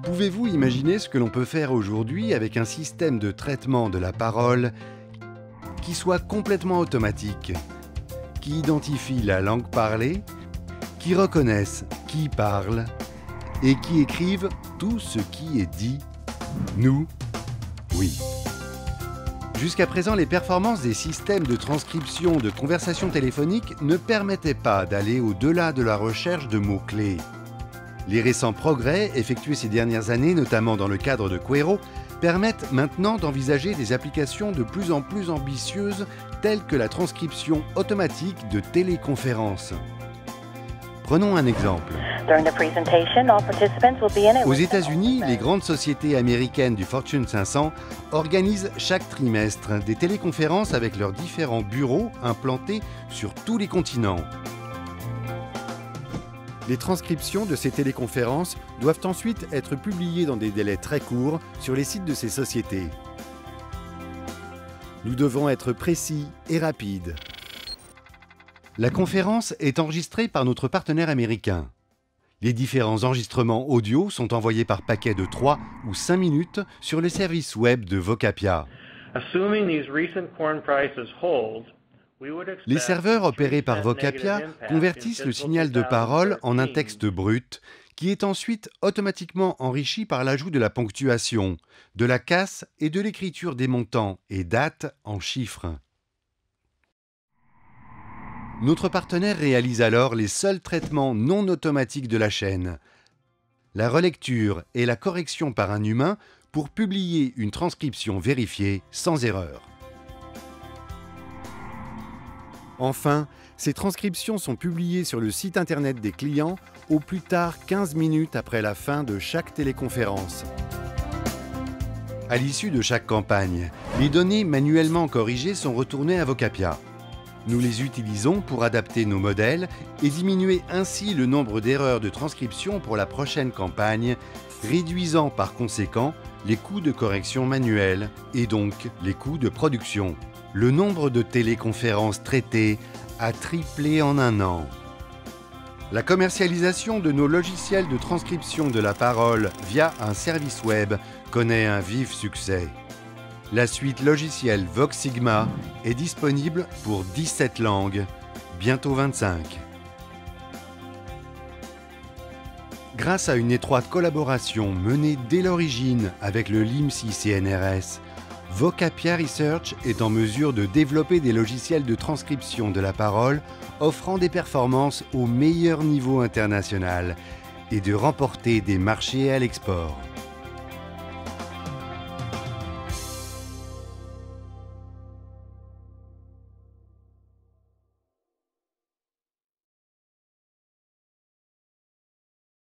Pouvez-vous imaginer ce que l'on peut faire aujourd'hui avec un système de traitement de la parole qui soit complètement automatique, qui identifie la langue parlée, qui reconnaisse qui parle et qui écrive tout ce qui est dit? Nous, oui. Jusqu'à présent, les performances des systèmes de transcription de conversations téléphoniques ne permettaient pas d'aller au-delà de la recherche de mots-clés. Les récents progrès effectués ces dernières années, notamment dans le cadre de Quero, permettent maintenant d'envisager des applications de plus en plus ambitieuses telles que la transcription automatique de téléconférences. Prenons un exemple. Aux États-Unis, les grandes sociétés américaines du Fortune 500 organisent chaque trimestre des téléconférences avec leurs différents bureaux implantés sur tous les continents. Les transcriptions de ces téléconférences doivent ensuite être publiées dans des délais très courts sur les sites de ces sociétés. Nous devons être précis et rapides. La conférence est enregistrée par notre partenaire américain. Les différents enregistrements audio sont envoyés par paquet de 3 ou 5 minutes sur le service web de Vocapia. Les serveurs opérés par Vocapia convertissent le signal de parole en un texte brut qui est ensuite automatiquement enrichi par l'ajout de la ponctuation, de la casse et de l'écriture des montants et dates en chiffres. Notre partenaire réalise alors les seuls traitements non automatiques de la chaîne, la relecture et la correction par un humain pour publier une transcription vérifiée sans erreur. Enfin, ces transcriptions sont publiées sur le site internet des clients au plus tard 15 minutes après la fin de chaque téléconférence. À l'issue de chaque campagne, les données manuellement corrigées sont retournées à Vocapia. Nous les utilisons pour adapter nos modèles et diminuer ainsi le nombre d'erreurs de transcription pour la prochaine campagne, réduisant par conséquent les coûts de correction manuelle et donc les coûts de production. Le nombre de téléconférences traitées a triplé en un an. La commercialisation de nos logiciels de transcription de la parole via un service web connaît un vif succès. La suite logicielle Vox Sigma est disponible pour 17 langues, bientôt 25. Grâce à une étroite collaboration menée dès l'origine avec le LIMSI CNRS, Vocapia Research est en mesure de développer des logiciels de transcription de la parole offrant des performances au meilleur niveau international et de remporter des marchés à l'export.